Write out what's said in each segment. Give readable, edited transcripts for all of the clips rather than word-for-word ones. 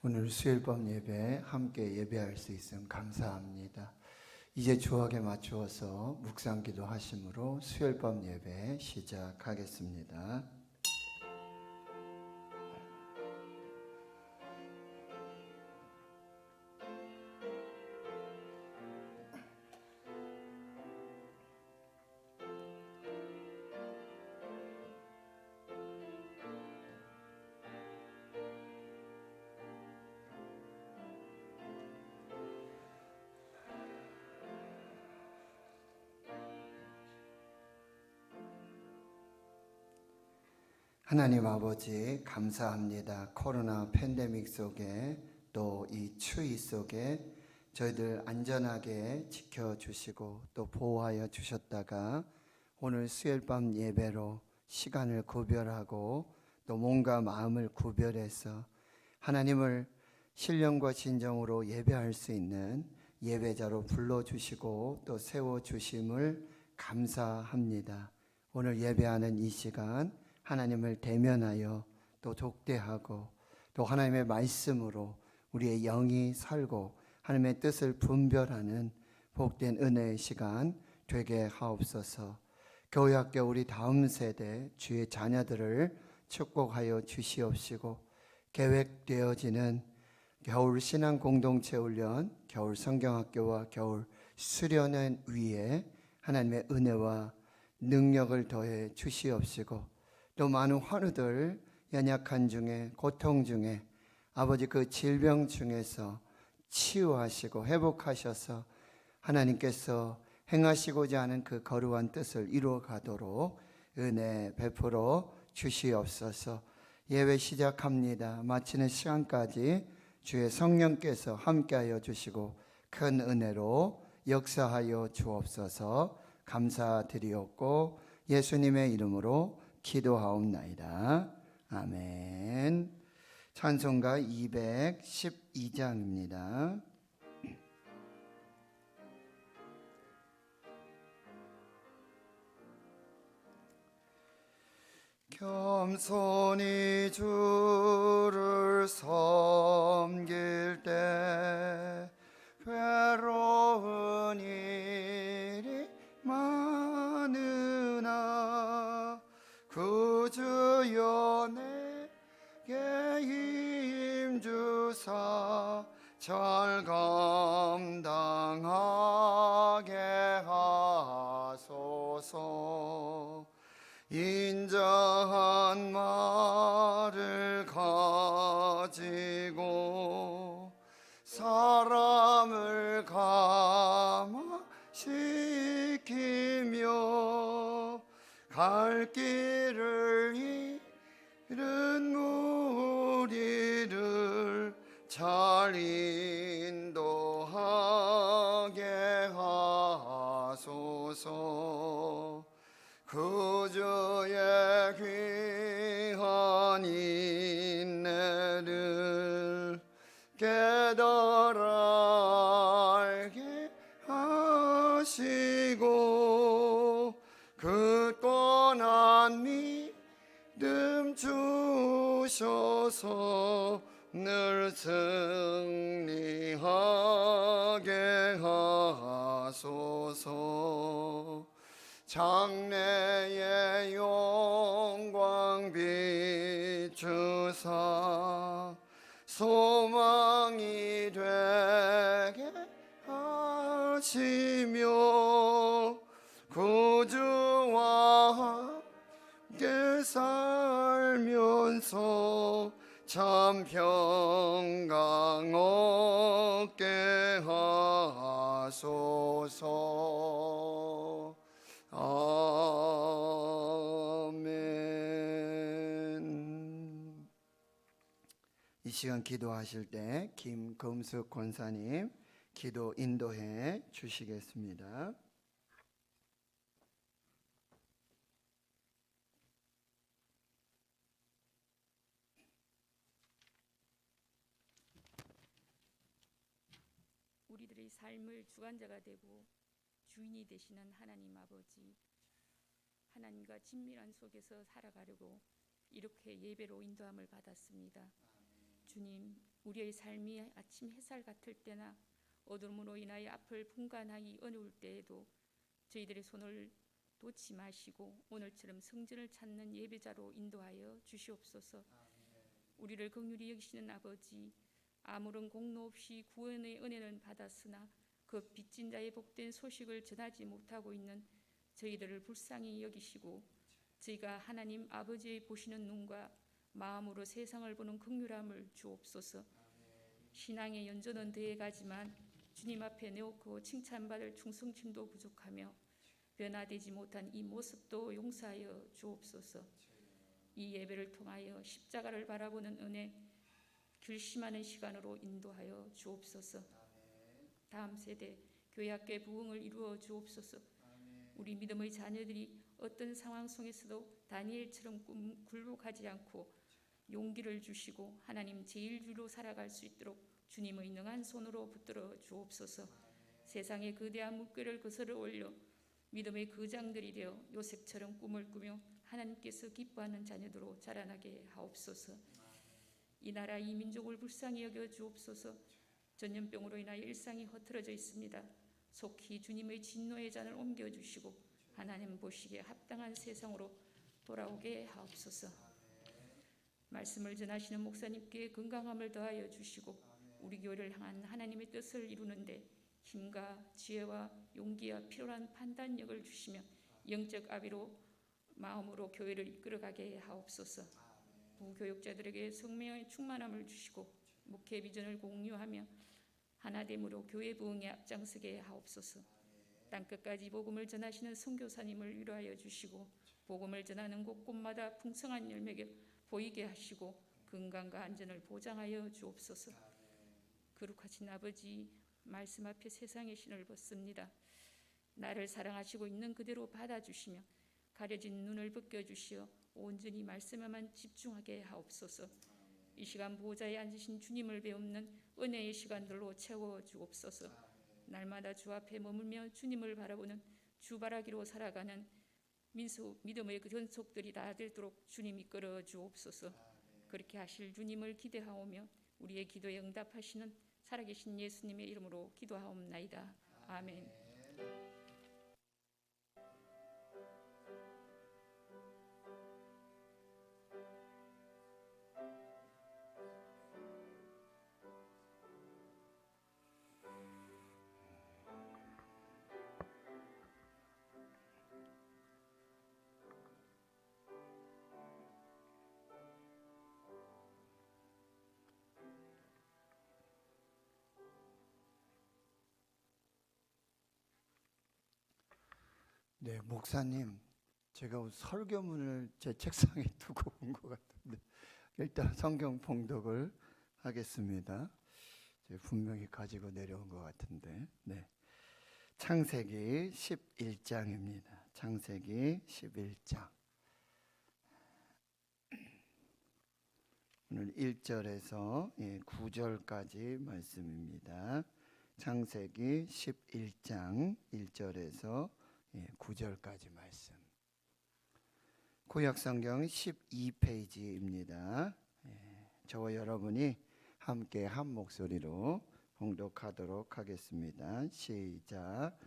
오늘 수요일밤 예배 함께 예배할 수 있음 감사합니다. 이제 주학에 맞추어서 묵상기도 하심으로 수요일밤 예배 시작하겠습니다. 하나님 아버지 감사합니다. 코로나 팬데믹 속에 또 이 추위 속에 저희들 안전하게 지켜주시고 또 보호하여 주셨다가 오늘 수요일밤 예배로 시간을 구별하고 또 몸과 마음을 구별해서 하나님을 신령과 진정으로 예배할 수 있는 예배자로 불러주시고 또 세워주심을 감사합니다. 오늘 예배하는 이 시간 하나님을 대면하여 또 독대하고 또 하나님의 말씀으로 우리의 영이 살고 하나님의 뜻을 분별하는 복된 은혜의 시간 되게 하옵소서. 교회학교 우리 다음 세대 주의 자녀들을 축복하여 주시옵시고 계획되어지는 겨울 신앙 공동체 훈련, 겨울 성경학교와 겨울 수련회 위에 하나님의 은혜와 능력을 더해 주시옵시고 또 많은 환우들 연약한 중에 고통 중에 아버지 그 질병 중에서 치유하시고 회복하셔서 하나님께서 행하시고자 하는 그 거룩한 뜻을 이루어 가도록 은혜 베풀어 주시옵소서. 예배 시작합니다. 마치는 시간까지 주의 성령께서 함께하여 주시고 큰 은혜로 역사하여 주옵소서. 감사드리옵고 예수님의 이름으로 기도하옵나이다. 아멘. 찬송가 212장입니다. 겸손히 주를 섬길 때 괴로운 일이 많으나 그 주여 내게 힘주사 잘 감당하게 하소서. 인자한 말을 가지고 사람을 감화시키며 갈 길을 잃은 무리를 잘 인도하게 하소서. 그저의 귀한 인내를 깨달아 알게 하시고 그 떠난 믿음 주셔서 늘 승리하게 하소서. 장래의 영광 비추사 소망이 되게 하시며 구주와 함께 살면서 참 평강 얻게 하소서. 아멘. 이 시간 기도하실 때 김금숙 권사님 기도 인도해 주시겠습니다. 우리들의 삶을 주관자가 되고 주인이 되시는 하나님 아버지, 하나님과 친밀한 속에서 살아가려고 이렇게 예배로 인도함을 받았습니다. 주님, 우리의 삶이 아침 햇살 같을 때나 어둠으로 인하여 앞을 분간하기 어려울 때에도 저희들의 손을 놓지 마시고 오늘처럼 성전을 찾는 예배자로 인도하여 주시옵소서. 우리를 긍휼히 여기시는 아버지, 아무런 공로 없이 구원의 은혜는 받았으나 그 빚진 자의 복된 소식을 전하지 못하고 있는 저희들을 불쌍히 여기시고 저희가 하나님 아버지의 보시는 눈과 마음으로 세상을 보는 긍휼함을 주옵소서. 신앙의 연조는 되어가지만 주님 앞에 내놓고 칭찬받을 충성심도 부족하며 변화되지 못한 이 모습도 용서하여 주옵소서. 이 예배를 통하여 십자가를 바라보는 은혜, 결심하는 시간으로 인도하여 주옵소서. 다음 세대 교회학교의 부흥을 이루어 주옵소서. 우리 믿음의 자녀들이 어떤 상황 속에서도 다니엘처럼 굴복하지 않고 용기를 주시고 하나님 제일주로 살아갈 수 있도록 주님의 능한 손으로 붙들어 주옵소서. 세상의 거대한 물결을 거슬러 올려 믿음의 거장들이 되어 요셉처럼 꿈을 꾸며 하나님께서 기뻐하는 자녀들로 자라나게 하옵소서. 이 나라 이 민족을 불쌍히 여겨 주옵소서. 전염병으로 인하여 일상이 흐트러져 있습니다. 속히 주님의 진노의 잔을 옮겨주시고 하나님 보시기에 합당한 세상으로 돌아오게 하옵소서. 말씀을 전하시는 목사님께 건강함을 더하여 주시고 우리 교회를 향한 하나님의 뜻을 이루는데 힘과 지혜와 용기와 필요한 판단력을 주시며 영적 아비로 마음으로 교회를 이끌어가게 하옵소서. 부교육자들에게 성령의 충만함을 주시고 목회 비전을 공유하며 하나됨으로 교회 부흥에 앞장서게 하옵소서. 땅끝까지 복음을 전하시는 선교사님을 위로하여 주시고 복음을 전하는 곳곳마다 풍성한 열매가 보이게 하시고 건강과 안전을 보장하여 주옵소서. 거룩하신 아버지, 말씀 앞에 세상의 신을 벗습니다. 나를 사랑하시고 있는 그대로 받아주시며 가려진 눈을 벗겨주시어 온전히 말씀에만 집중하게 하옵소서. 이 시간 보좌에 앉으신 주님을 배우는 은혜의 시간들로 채워 주옵소서. 날마다 주 앞에 머물며 주님을 바라보는 주바라기로 살아가는 믿음의 그 전속들이 다 되도록 주님 이끌어 주옵소서. 그렇게 하실 주님을 기대하오며 우리의 기도에 응답하시는 살아계신 예수님의 이름으로 기도하옵나이다. 아멘. 네, 목사님, 제가 설교문을 제 책상에 두고 온 것 같은데 일단 성경 봉독을 하겠습니다. 제가 분명히 가지고 내려온 것 같은데, 네, 창세기 11장입니다. 창세기 11장 오늘 1절에서 9절까지 말씀입니다. 창세기 11장 1절에서 9절까지 말씀. 구약성경 12페이지입니다. 저와 여러분이 함께 한 목소리로 봉독하도록 하겠습니다. 시작.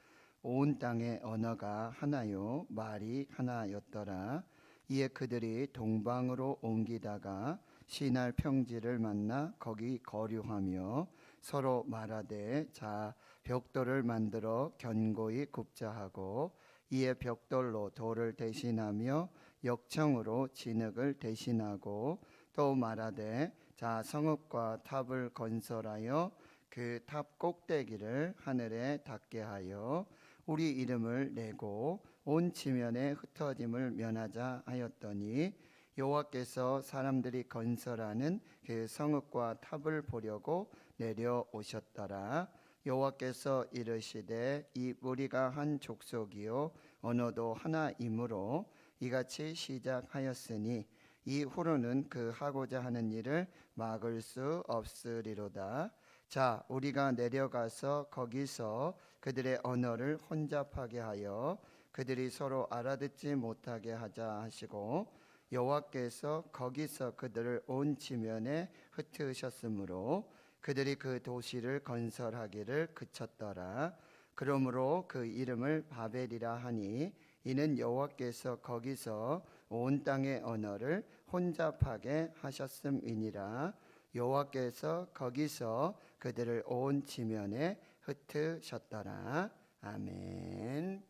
온 땅의 언어가 하나요 말이 하나였더라. 이에 그들이 동방으로 옮기다가 시날 평지를 만나 거기 거류하며 서로 말하되 자 벽돌을 만들어 견고히 굽자 하고 이에 벽돌로 돌을 대신하며 역청으로 진흙을 대신하고 또 말하되 자 성읍과 탑을 건설하여 그 탑 꼭대기를 하늘에 닿게 하여 우리 이름을 내고 온 지면에 흩어짐을 면하자 하였더니 여호와께서 사람들이 건설하는 그 성읍과 탑을 보려고 내려오셨더라. 여호와께서 이르시되 이 무리가 한 족속이요 언어도 하나이므로 이같이 시작하였으니 이후로는 그 하고자 하는 일을 막을 수 없으리로다. 자 우리가 내려가서 거기서 그들의 언어를 혼잡하게 하여 그들이 서로 알아듣지 못하게 하자 하시고 여호와께서 거기서 그들을 온 지면에 흩으셨으므로 그들이 그 도시를 건설하기를 그쳤더라. 그러므로 그 이름을 바벨이라 하니 이는 여호와께서 거기서 온 땅의 언어를 혼잡하게 하셨음이니라. 여호와께서 거기서 그들을 온 지면에 흩으셨더라. 아멘.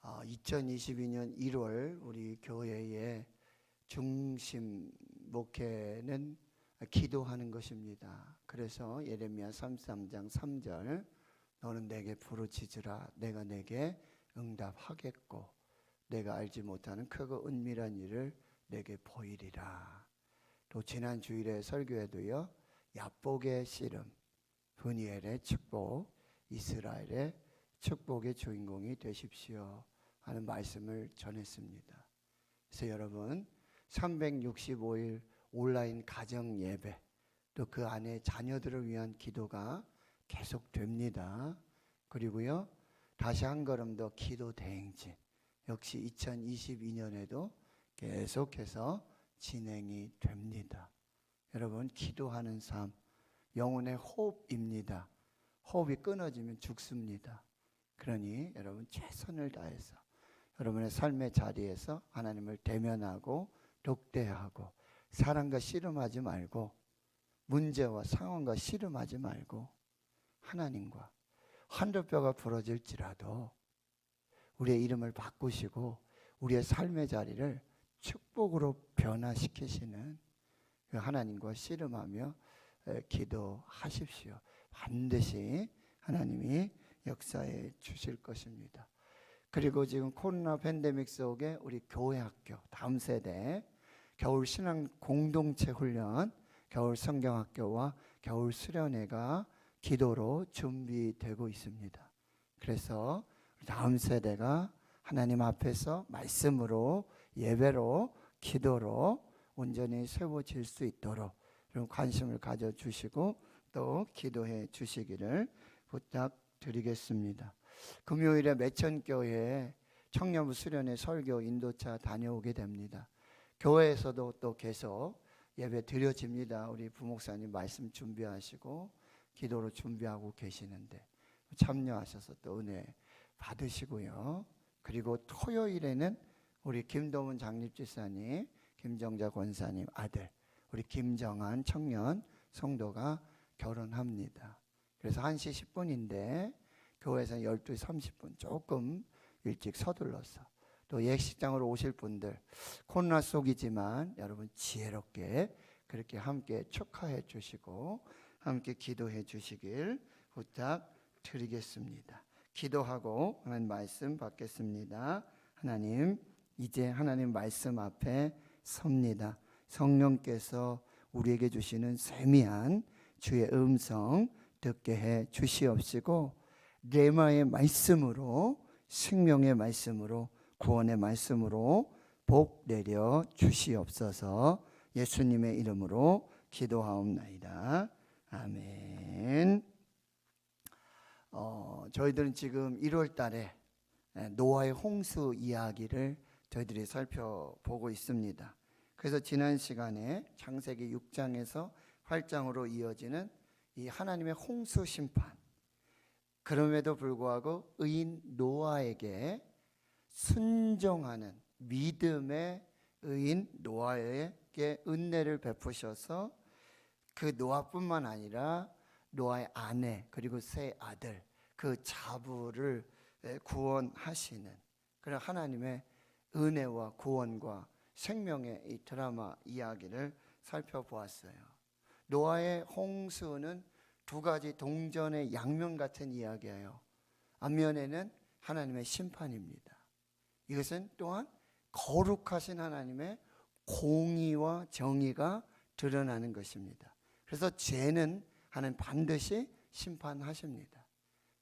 2022년 1월 우리 교회의 중심 목회는 기도하는 것입니다. 그래서 예레미야 33장 3절 너는 내게 부르짖으라 내가 내게 응답하겠고 내가 알지 못하는 크고 은밀한 일을 내게 보이리라. 또 지난 주일에 설교에도요 야복의 씨름 브니엘의 축복 이스라엘의 축복의 주인공이 되십시오 하는 말씀을 전했습니다. 그래서 여러분 365일 온라인 가정 예배 또 그 안에 자녀들을 위한 기도가 계속됩니다. 그리고요 다시 한 걸음 더 기도 대행진 역시 2022년에도 계속해서 진행이 됩니다. 여러분 기도하는 삶 영혼의 호흡입니다. 호흡이 끊어지면 죽습니다. 그러니 여러분 최선을 다해서 여러분의 삶의 자리에서 하나님을 대면하고 독대하고 사람과 씨름하지 말고 문제와 상황과 씨름하지 말고 하나님과 한뼘뼈가 부러질지라도 우리의 이름을 바꾸시고 우리의 삶의 자리를 축복으로 변화시키시는 그 하나님과 씨름하며 기도하십시오. 반드시 하나님이 역사해 주실 것입니다. 그리고 지금 코로나 팬데믹 속에 우리 교회 학교 다음 세대 겨울 신앙 공동체 훈련 겨울 성경학교와 겨울 수련회가 기도로 준비되고 있습니다. 그래서 다음 세대가 하나님 앞에서 말씀으로 예배로 기도로 온전히 세워질 수 있도록 여러분 관심을 가져주시고 또 기도해 주시기를 부탁드리겠습니다. 금요일에 매천교회에 청년부 수련회 설교 인도차 다녀오게 됩니다. 교회에서도 또 계속 예배 드려집니다. 우리 부목사님 말씀 준비하시고 기도로 준비하고 계시는데 참여하셔서 또 은혜 받으시고요. 그리고 토요일에는 우리 김도문 장립집사님, 김정자 권사님 아들 우리 김정한 청년 성도가 결혼합니다. 그래서 1시 10분인데 교회에서는 12시 30분 조금 일찍 서둘러서 또 예식장으로 오실 분들 코로나 속이지만 여러분 지혜롭게 그렇게 함께 축하해 주시고 함께 기도해 주시길 부탁드리겠습니다. 기도하고 하나님 말씀 받겠습니다. 하나님 이제 하나님 말씀 앞에 섭니다. 성령께서 우리에게 주시는 세미한 주의 음성 듣게 해 주시옵시고 레마의 말씀으로 생명의 말씀으로 구원의 말씀으로 복 내려 주시옵소서. 예수님의 이름으로 기도하옵나이다. 아멘. 저희들은 지금 1월 달에 노아의 홍수 이야기를 저희들이 살펴보고 있습니다. 그래서 지난 시간에 창세기 6장에서 8장으로 이어지는 이 하나님의 홍수 심판 그럼에도 불구하고 의인 노아에게 순종하는 믿음의 의인 노아에게 은혜를 베푸셔서 그 노아뿐만 아니라 노아의 아내 그리고 세 아들 그 자부를 구원하시는 그런 하나님의 은혜와 구원과 생명의 이 드라마 이야기를 살펴보았어요. 노아의 홍수는 두 가지 동전의 양면 같은 이야기예요. 앞면에는 하나님의 심판입니다. 이것은 또한 거룩하신 하나님의 공의와 정의가 드러나는 것입니다. 그래서 죄는 하나님 반드시 심판하십니다.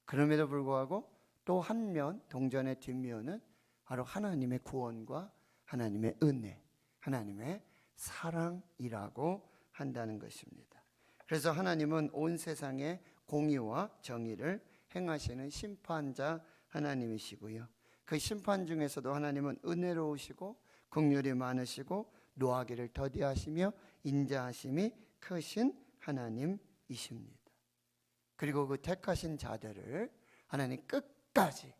그럼에도 불구하고 또 한 면 동전의 뒷면은 바로 하나님의 구원과 하나님의 은혜, 하나님의 사랑이라고 한다는 것입니다. 그래서 하나님은 온 세상의 공의와 정의를 행하시는 심판자 하나님이시고요. 그 심판 중에서도 하나님은 은혜로우시고 긍휼이 많으시고 노하기를 더디하시며 인자하심이 크신 하나님이십니다. 그리고 그 택하신 자들을 하나님 끝까지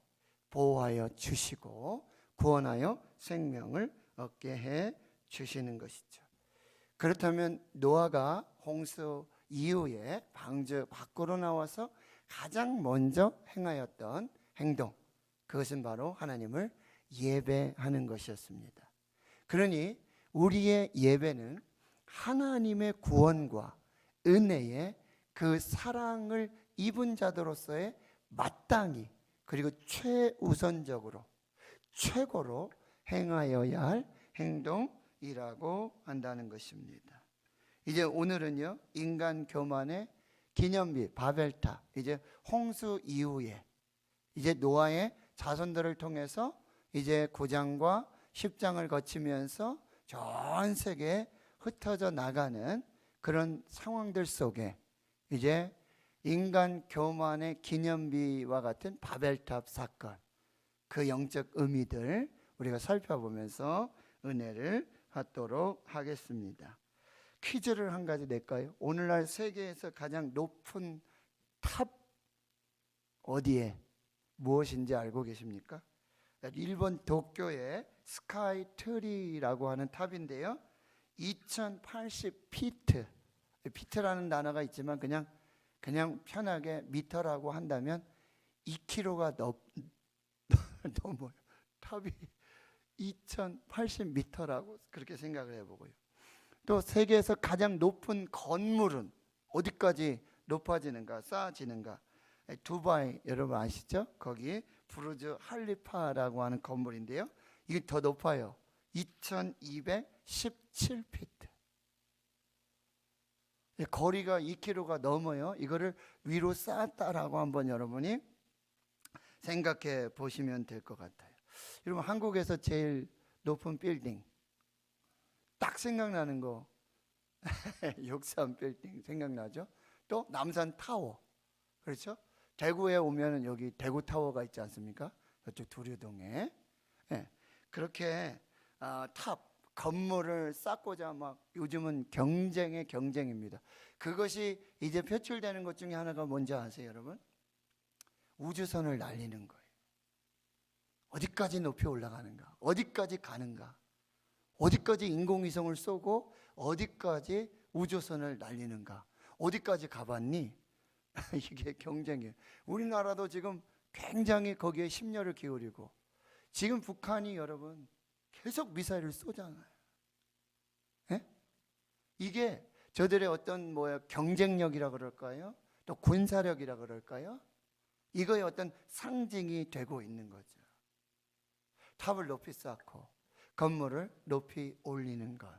보호하여 주시고 구원하여 생명을 얻게 해 주시는 것이죠. 그렇다면 노아가 홍수 이후에 방주 밖으로 나와서 가장 먼저 행하였던 행동, 그것은 바로 하나님을 예배하는 것이었습니다. 그러니 우리의 예배는 하나님의 구원과 은혜의 그 사랑을 입은 자들로서의 마땅히 그리고 최우선적으로 최고로 행하여야 할 행동이라고 한다는 것입니다. 이제 오늘은요, 인간 교만의 기념비 바벨탑, 이제 홍수 이후에 이제 노아의 자손들을 통해서 이제 9장과 10장을 거치면서 전 세계에 흩어져 나가는 그런 상황들 속에 이제 인간 교만의 기념비와 같은 바벨탑 사건, 그 영적 의미들 우리가 살펴보면서 은혜를 받도록 하겠습니다. 퀴즈를 한 가지 낼까요? 오늘날 세계에서 가장 높은 탑 어디에 무엇인지 알고 계십니까? 일본 도쿄의 스카이 트리라고 하는 탑인데요, 2080피트, 피트라는 단어가 있지만 그냥 편하게 미터라고 한다면 2km가 넘어요. 탑이 2080m라고 그렇게 생각을 해보고요. 또 세계에서 가장 높은 건물은 어디까지 높아지는가, 쌓아지는가? 두바이 여러분 아시죠? 거기 부르즈 할리파라고 하는 건물인데요, 이게 더 높아요. 2217피트. 거리가 2km가 넘어요. 이거를 위로 쌓았다라고 한번 여러분이 생각해 보시면 될 것 같아요. 여러분, 한국에서 제일 높은 빌딩 딱 생각나는 거 역삼 빌딩 생각나죠? 또 남산 타워, 그렇죠? 대구에 오면은 여기 대구 타워가 있지 않습니까? 저쪽 두류동에. 네. 그렇게 탑 건물을 쌓고자 막 요즘은 경쟁의 경쟁입니다. 그것이 이제 표출되는 것 중에 하나가 뭔지 아세요, 여러분? 우주선을 날리는 거예요. 어디까지 높이 올라가는가? 어디까지 가는가? 어디까지 인공위성을 쏘고 어디까지 우주선을 날리는가? 어디까지 가봤니? 이게 경쟁이에요. 우리나라도 지금 굉장히 거기에 심려를 기울이고, 지금 북한이 여러분 계속 미사일을 쏘잖아요. 예? 이게 저들의 어떤 경쟁력이라 그럴까요? 또 군사력이라 그럴까요? 이거의 어떤 상징이 되고 있는 거죠. 탑을 높이 쌓고 건물을 높이 올리는 것,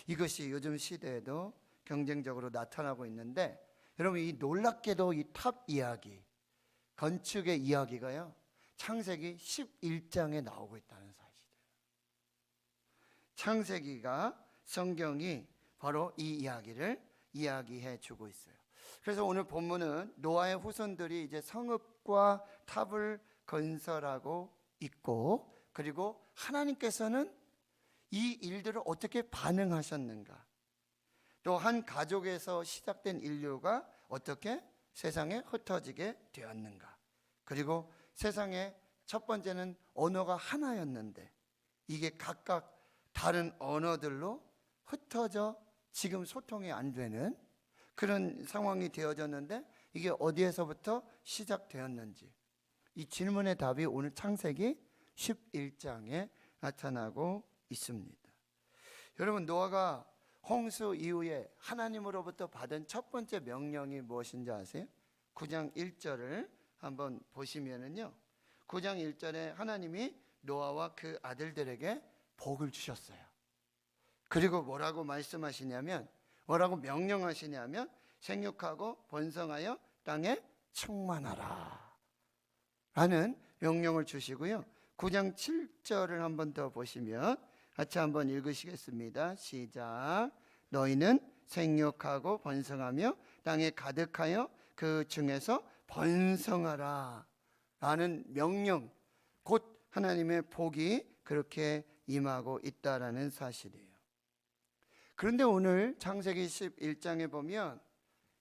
이것이 요즘 시대에도 경쟁적으로 나타나고 있는데, 여러분 이 놀랍게도 이 탑 이야기, 건축의 이야기가요, 창세기 11장에 나오고 있다는 사실이에요. 창세기가 성경이 바로 이 이야기를 이야기해 주고 있어요. 그래서 오늘 본문은 노아의 후손들이 이제 성읍과 탑을 건설하고 있고, 그리고 하나님께서는 이 일들을 어떻게 반응하셨는가, 또 한 가족에서 시작된 인류가 어떻게 세상에 흩어지게 되었는가, 그리고 세상에 첫 번째는 언어가 하나였는데 이게 각각 다른 언어들로 흩어져 지금 소통이 안 되는 그런 상황이 되어졌는데, 이게 어디에서부터 시작되었는지, 이 질문의 답이 오늘 창세기 11장에 나타나고 있습니다. 여러분, 노아가 홍수 이후에 하나님으로부터 받은 첫 번째 명령이 무엇인지 아세요? 9장 1절을 한번 보시면은요, 9장 1절에 하나님이 노아와 그 아들들에게 복을 주셨어요. 그리고 뭐라고 말씀하시냐면, 뭐라고 명령하시냐면, 생육하고 번성하여 땅에 충만하라 라는 명령을 주시고요, 9장 7절을 한번 더 보시면 같이 한번 읽으시겠습니다. 시작. 너희는 생육하고 번성하며 땅에 가득하여 그 중에서 번성하라 라는 명령, 곧 하나님의 복이 그렇게 임하고 있다라는 사실이에요. 그런데 오늘 창세기 11장에 보면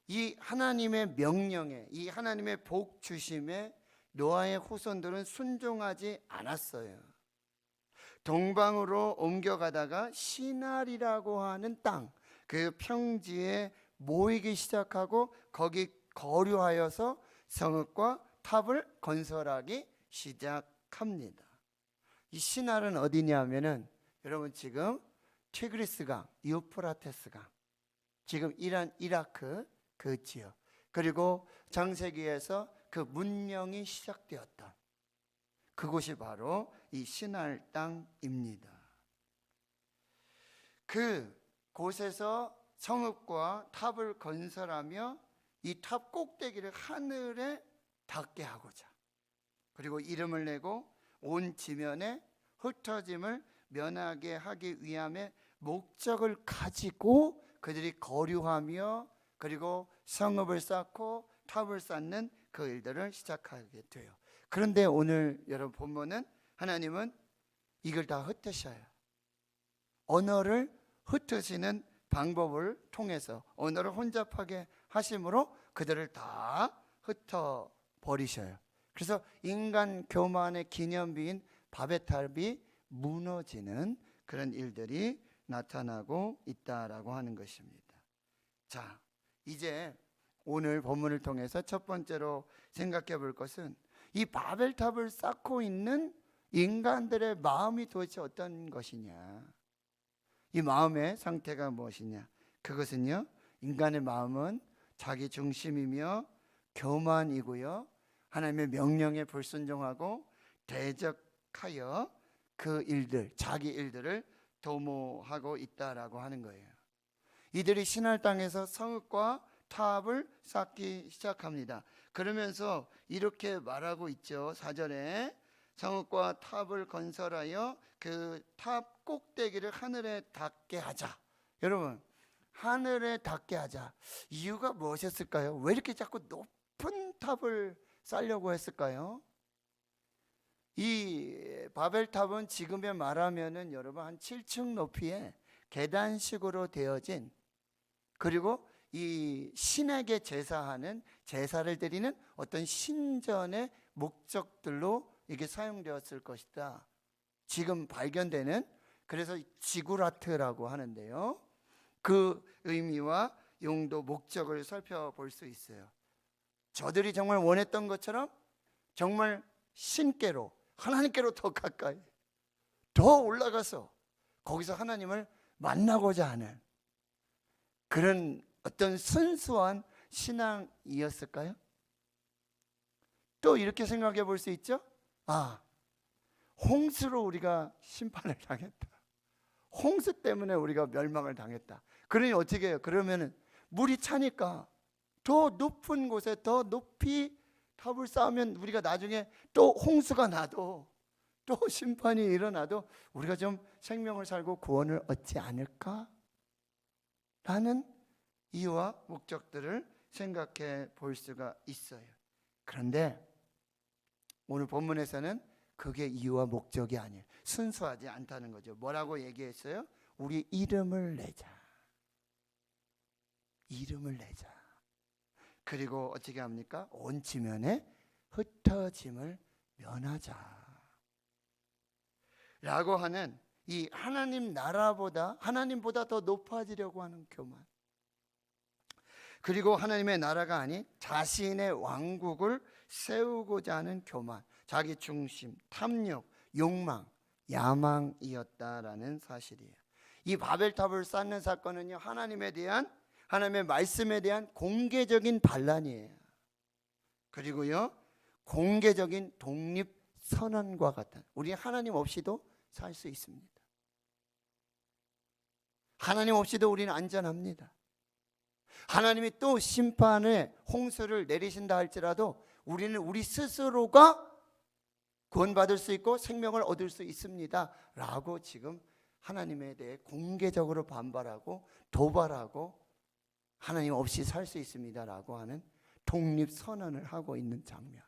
이 하나님의 명령에, 이 하나님의 복 주심에 노아의 후손들은 순종하지 않았어요. 동방으로 옮겨가다가 시날이라고 하는 땅, 그 평지에 모이기 시작하고 거기 거류하여서 성읍과 탑을 건설하기 시작합니다. 이 시날은 어디냐면은 여러분 지금 티그리스강, 유프라테스강, 지금 이란, 이라크 그 지역, 그리고 창세기에서 그 문명이 시작되었던 그곳이 바로 이 시날 땅입니다. 그 곳에서 성읍과 탑을 건설하며 이 탑 꼭대기를 하늘에 닿게 하고자, 그리고 이름을 내고 온 지면에 흩어짐을 면하게 하기 위함의 목적을 가지고 그들이 거류하며 그리고 성읍을 쌓고 탑을 쌓는 그 일들을 시작하게 돼요. 그런데 오늘 여러분 본문은 하나님은 이걸 다 흩으셔요. 언어를 흩으시는 방법을 통해서 언어를 혼잡하게 하심으로 그들을 다 흩어버리셔요. 그래서 인간 교만의 기념비인 바벨탑이 무너지는 그런 일들이 나타나고 있다라고 하는 것입니다. 자, 이제 오늘 본문을 통해서 첫 번째로 생각해 볼 것은 이 바벨탑을 쌓고 있는 인간들의 마음이 도대체 어떤 것이냐, 이 마음의 상태가 무엇이냐. 그것은요, 인간의 마음은 자기 중심이며 교만이고요, 하나님의 명령에 불순종하고 대적하여 그 일들, 자기 일들을 도모하고 있다라고 하는 거예요. 이들이 시날 땅에서 성읍과 탑을 쌓기 시작합니다. 그러면서 이렇게 말하고 있죠. 4절에 성읍과 탑을 건설하여 그 탑 꼭대기를 하늘에 닿게 하자. 여러분, 하늘에 닿게 하자. 이유가 무엇이었을까요? 왜 이렇게 자꾸 높은 탑을 쌓으려고 했을까요? 이 바벨탑은 지금에 말하면은 여러분 한 7층 높이의 계단식으로 되어진, 그리고 이 신에게 제사하는, 제사를 드리는 어떤 신전의 목적들로 이게 사용되었을 것이다. 지금 발견되는, 그래서 지구라트라고 하는데요, 그 의미와 용도, 목적을 살펴볼 수 있어요. 저들이 정말 원했던 것처럼 정말 신께로, 하나님께로 더 가까이, 더 올라가서 거기서 하나님을 만나고자 하는 그런 어떤 순수한 신앙이었을까요? 또 이렇게 생각해 볼 수 있죠. 아, 홍수로 우리가 심판을 당했다. 홍수 때문에 우리가 멸망을 당했다. 그러니 어떻게 해요? 그러면은 물이 차니까 더 높은 곳에 더 높이 탑을 쌓으면 우리가 나중에 또 홍수가 나도, 또 심판이 일어나도 우리가 좀 생명을 살고 구원을 얻지 않을까? 라는 이유와 목적들을 생각해 볼 수가 있어요. 그런데 오늘 본문에서는 그게 이유와 목적이 아니에요. 순수하지 않다는 거죠. 뭐라고 얘기했어요? 우리 이름을 내자. 이름을 내자. 그리고 어떻게 합니까? 온 지면에 흩어짐을 면하자 라고 하는 이 하나님 나라보다, 하나님보다 더 높아지려고 하는 교만, 그리고 하나님의 나라가 아닌 자신의 왕국을 세우고자 하는 교만, 자기 중심, 탐욕, 욕망, 야망이었다라는 사실이에요. 이 바벨탑을 쌓는 사건은요, 하나님에 대한, 하나님의 말씀에 대한 공개적인 반란이에요. 그리고요, 공개적인 독립 선언과 같은, 우리 하나님 없이도 살 수 있습니다. 하나님 없이도 우리는 안전합니다. 하나님이 또 심판의 홍수를 내리신다 할지라도 우리는 우리 스스로가 구원받을 수 있고 생명을 얻을 수 있습니다 라고 지금 하나님에 대해 공개적으로 반발하고 도발하고 하나님 없이 살 수 있습니다 라고 하는 독립선언을 하고 있는 장면,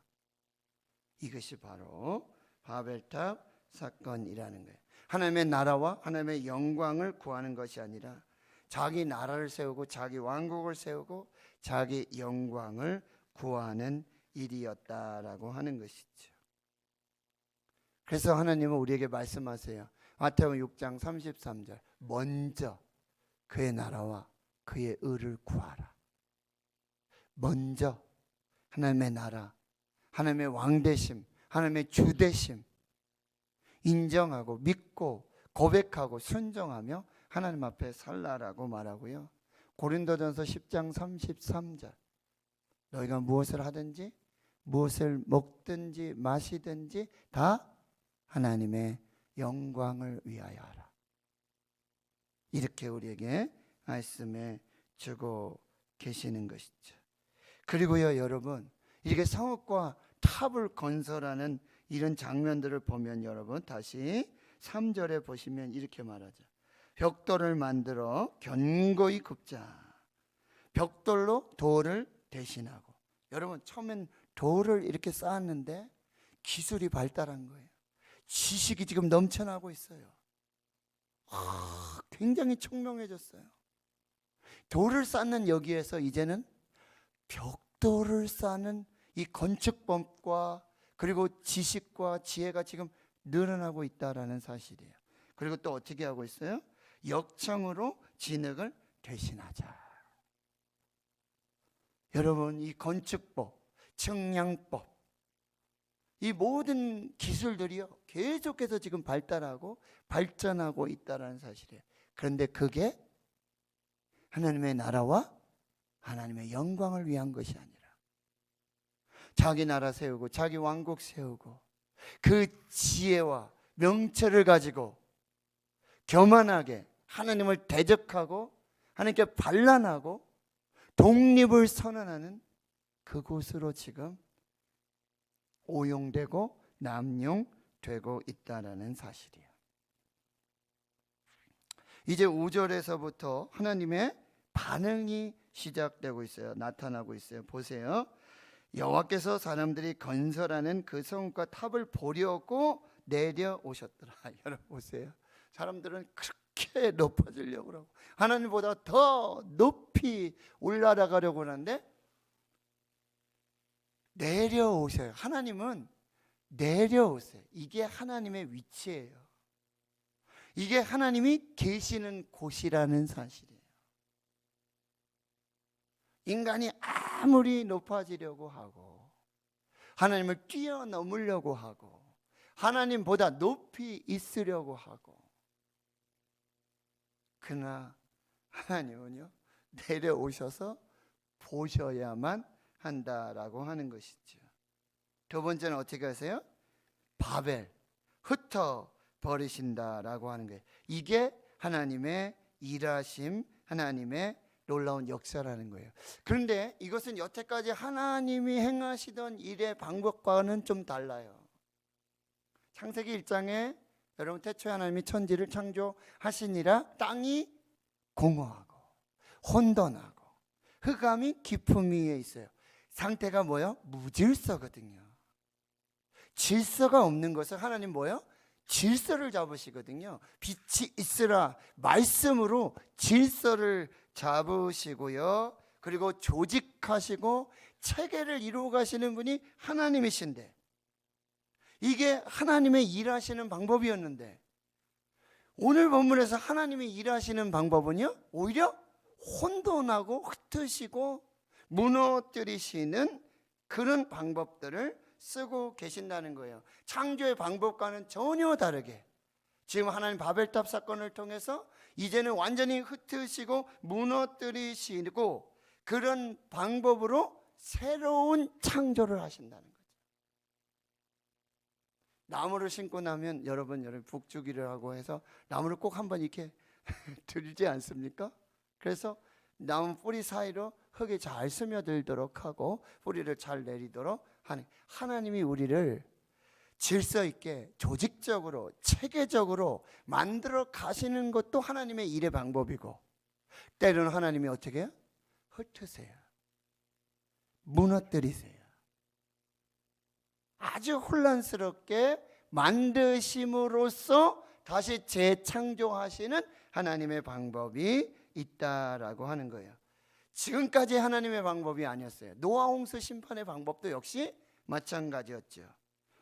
이것이 바로 바벨탑 사건이라는 거예요. 하나님의 나라와 하나님의 영광을 구하는 것이 아니라 자기 나라를 세우고 자기 왕국을 세우고 자기 영광을 구하는 일이었다라고 하는 것이죠. 그래서 하나님은 우리에게 말씀하세요. 마태복음 6장 33절. 먼저 그의 나라와 그의 의를 구하라. 먼저 하나님의 나라, 하나님의 왕되심, 하나님의 주되심 인정하고 믿고 고백하고 순종하며 하나님 앞에 살라라고 말하고요. 고린도전서 10장 33절. 너희가 무엇을 하든지 무엇을 먹든지 마시든지 다 하나님의 영광을 위하여 하라. 이렇게 우리에게 말씀해 주고 계시는 것이죠. 그리고요, 여러분, 이렇게 성읍과 탑을 건설하는 이런 장면들을 보면 여러분 다시 3절에 보시면 이렇게 말하죠. 벽돌을 만들어 견고히 굽자. 벽돌로 돌을 대신하고. 여러분, 처음엔 돌을 이렇게 쌓았는데 기술이 발달한 거예요. 지식이 지금 넘쳐나고 있어요. 굉장히 총명해졌어요. 돌을 쌓는 여기에서 이제는 벽돌을 쌓는 이 건축법과 그리고 지식과 지혜가 지금 늘어나고 있다라는 사실이에요. 그리고 또 어떻게 하고 있어요? 역청으로 진흙을 대신하자. 여러분, 이 건축법, 측량법, 이 모든 기술들이요 계속해서 지금 발달하고 발전하고 있다라는 사실이에요. 그런데 그게 하나님의 나라와 하나님의 영광을 위한 것이 아니라 자기 나라 세우고 자기 왕국 세우고 그 지혜와 명철을 가지고 교만하게 하나님을 대적하고 하나님께 반란하고 독립을 선언하는 그곳으로 지금 오용되고 남용되고 있다라는 사실이에요. 이제 5절에서부터 하나님의 반응이 시작되고 있어요. 나타나고 있어요. 보세요. 여호와께서 사람들이 건설하는 그 성과 탑을 보려고 내려오셨더라. 여러분 보세요. 사람들은 그렇게 높아지려고 하고 하나님보다 더 높이 올라가려고 하는데 내려오셔요. 하나님은 내려오세요. 이게 하나님의 위치예요. 이게 하나님이 계시는 곳이라는 사실이에요. 인간이 아무리 높아지려고 하고 하나님을 뛰어넘으려고 하고 하나님보다 높이 있으려고 하고 그러나 하나님은요 내려오셔서 보셔야만 한다라고 하는 것이죠. 두 번째는 어떻게 하세요? 바벨, 흩어 버리신다라고 하는 거예요. 이게 하나님의 일하심, 하나님의 놀라운 역사라는 거예요. 그런데 이것은 여태까지 하나님이 행하시던 일의 방법과는 좀 달라요. 창세기 1장에 여러분 태초에 하나님이 천지를 창조하시니라 땅이 공허하고 혼돈하고 흑암이 깊음 위에 있어요. 상태가 뭐예요? 무질서거든요. 질서가 없는 것을 하나님 뭐예요? 질서를 잡으시거든요. 빛이 있으라 말씀으로 질서를 잡으시고요. 그리고 조직하시고 체계를 이루어 가시는 분이 하나님이신데 이게 하나님의 일하시는 방법이었는데 오늘 본문에서 하나님이 일하시는 방법은요 오히려 혼돈하고 흩으시고 무너뜨리시는 그런 방법들을 쓰고 계신다는 거예요. 창조의 방법과는 전혀 다르게 지금 하나님 바벨탑 사건을 통해서 이제는 완전히 흩으시고 무너뜨리시고 그런 방법으로 새로운 창조를 하신다는 거죠. 나무를 심고 나면 여러분 북주기를 하고 해서 나무를 꼭 한번 이렇게 들지 않습니까? 그래서 나무 뿌리 사이로 흙이 잘 스며들도록 하고 뿌리를 잘 내리도록 하는 하나님이 우리를 질서 있게 조직적으로 체계적으로 만들어 가시는 것도 하나님의 일의 방법이고 때로는 하나님이 어떻게 해요? 흩으세요. 무너뜨리세요. 아주 혼란스럽게 만드심으로써 다시 재창조하시는 하나님의 방법이 있다라고 하는 거예요. 지금까지 하나님의 방법이 아니었어요. 노아 홍수 심판의 방법도 역시 마찬가지였죠.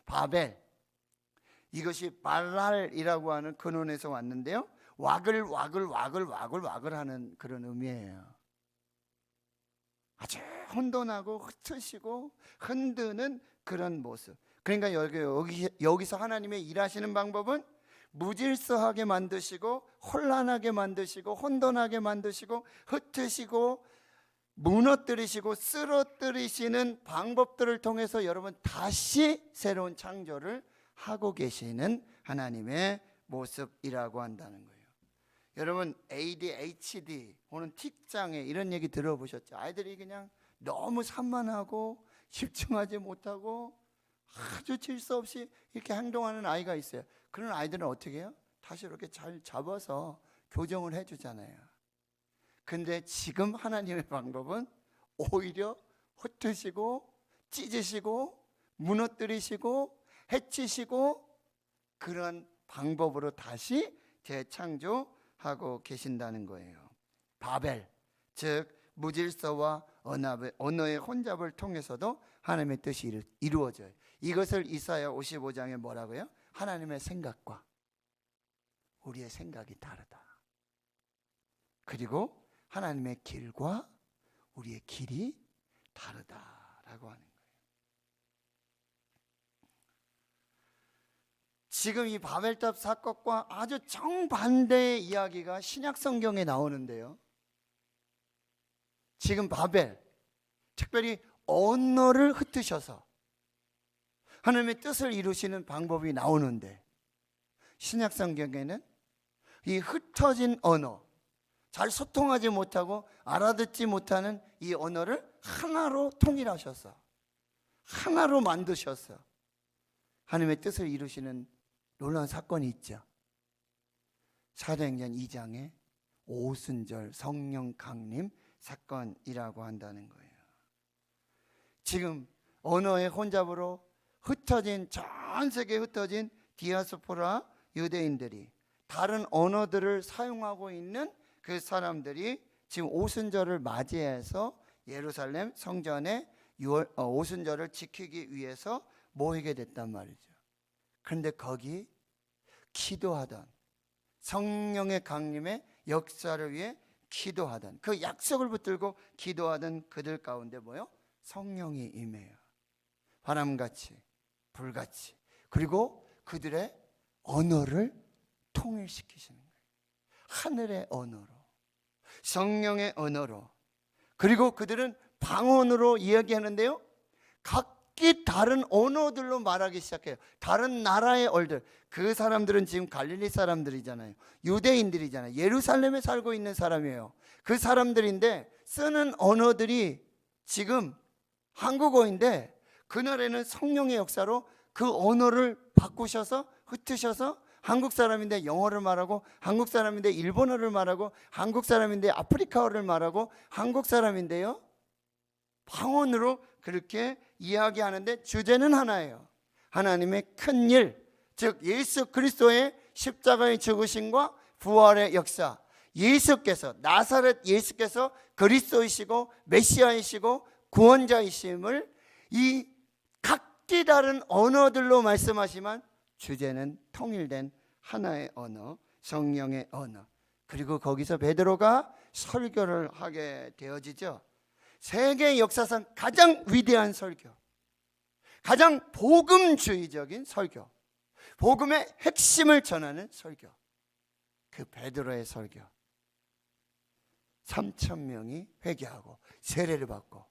바벨, 이것이 발랄이라고 하는 근원에서 왔는데요, 와글 하는 그런 의미예요. 아주 혼돈하고 흩으시고 흔드는 그런 모습. 그러니까 여기서 하나님의 일하시는 방법은 무질서하게 만드시고 혼란하게 만드시고 혼돈하게 만드시고 흩으시고 무너뜨리시고 쓰러뜨리시는 방법들을 통해서 여러분 다시 새로운 창조를 하고 계시는 하나님의 모습이라고 한다는 거예요. 여러분 ADHD 혹은 틱장애 이런 얘기 들어보셨죠? 아이들이 그냥 너무 산만하고 집중하지 못하고 아주 질서 없이 이렇게 행동하는 아이가 있어요. 그런 아이들은 어떻게 해요? 다시 이렇게 잘 잡아서 교정을 해주잖아요. 근데 지금 하나님의 방법은 오히려 흩으시고 찢으시고 무너뜨리시고 해치시고 그런 방법으로 다시 재창조하고 계신다는 거예요. 바벨, 즉 무질서와 언어의 혼잡을 통해서도 하나님의 뜻이 이루어져요. 이것을 이사야 55장에 뭐라고요? 하나님의 생각과 우리의 생각이 다르다. 그리고 하나님의 길과 우리의 길이 다르다라고 하는 거예요. 지금 이 바벨탑 사건과 아주 정반대의 이야기가 신약 성경에 나오는데요, 지금 바벨, 특별히 언어를 흩으셔서 하나님의 뜻을 이루시는 방법이 나오는데, 신약 성경에는 이 흩어진 언어, 잘 소통하지 못하고 알아듣지 못하는 이 언어를 하나로 통일하셔서 하나로 만드셔서 하나님의 뜻을 이루시는 놀라운 사건이 있죠. 사도행전 2장의 오순절 성령 강림 사건이라고 한다는 거예요. 지금 언어의 혼잡으로 흩어진, 전 세계에 흩어진 디아스포라 유대인들이, 다른 언어들을 사용하고 있는 그 사람들이 지금 오순절을 맞이해서 예루살렘 성전에 오순절을 지키기 위해서 모이게 됐단 말이죠. 그런데 거기 기도하던, 성령의 강림의 역사를 위해 기도하던, 그 약속을 붙들고 기도하던 그들 가운데 뭐요? 성령이 임해요. 바람같이 불같이. 그리고 그들의 언어를 통일시키시는 거예요. 하늘의 언어로, 성령의 언어로. 그리고 그들은 방언으로 이야기하는데요, 각기 다른 언어들로 말하기 시작해요. 다른 나라의 얼들. 그 사람들은 지금 갈릴리 사람들이잖아요. 유대인들이잖아요. 예루살렘에 살고 있는 사람이에요. 그 사람들인데 쓰는 언어들이 지금 한국어인데, 그날에는 성령의 역사로 그 언어를 바꾸셔서 흩으셔서 한국 사람인데 영어를 말하고, 한국 사람인데 일본어를 말하고, 한국 사람인데 아프리카어를 말하고, 한국 사람인데요 방언으로 그렇게 이야기하는데 주제는 하나예요. 하나님의 큰 일, 즉 예수 그리스도의 십자가의 죽으심과 부활의 역사. 예수께서, 나사렛 예수께서 그리스도이시고 메시아이시고 구원자이심을 이 각기 다른 언어들로 말씀하시지만 주제는 통일된 하나의 언어, 성령의 언어. 그리고 거기서 베드로가 설교를 하게 되어지죠. 세계 역사상 가장 위대한 설교, 가장 복음주의적인 설교, 복음의 핵심을 전하는 설교, 그 베드로의 설교. 3,000명이 회개하고 세례를 받고